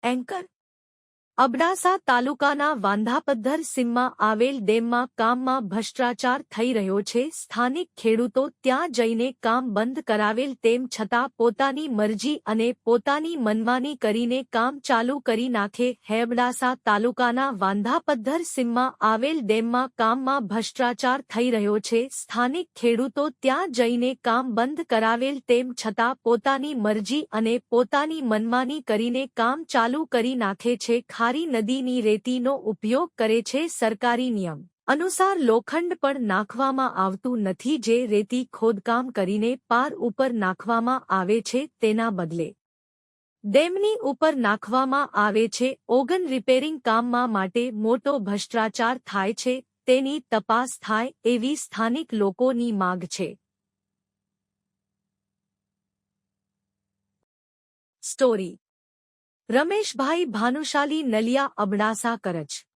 Anchor Abdasa તાલુકાના વાંધાપદ્ધર સીમમાં આવેલ ડેમમાં કામમાં ભ્રષ્ટાચાર થઈ રહ્યો છે. સ્થાનિક ખેડૂતો ત્યાં જઈને કામ બંધ કરાવેલ તેમ છતાં પોતાની મરજી અને પોતાની મનમાની કરીને કામ ચાલુ કરી નાખે. અબડાસા તાલુકાના વાંધાપદ્ધર સીમમાં આવેલ ડેમમાં કામમાં ભ્રષ્ટાચાર થઈ રહ્યો છે. સ્થાનિક ખેડૂતો ત્યાં જઈને કામ બંધ કરાવેલ તેમ છતાં પોતાની મરજી અને પોતાની મનમાની કરીને કામ ચાલુ કરી નાખે છે. ખારી નદીની રેતીનો ઉપયોગ કરે છે. સરકારી નિયમ અનુસાર લોખંડ પણ નાખવામાં આવતું નથી, જે રેતી ખોદકામ કરીને પાર ઉપર નાખવામાં આવે છે. તેના બદલે ડેમની ઉપર નાખવામાં આવે છે. ઓગન રિપેરિંગ કામમાં માટે મોટો ભ્રષ્ટાચાર થાય છે. તેની તપાસ થાય એવી સ્થાનિક લોકોની માંગ છે. સ્ટોરી રમેશભાઈ ભાનુશાલી, નલિયા, અબડાસા, કરછ।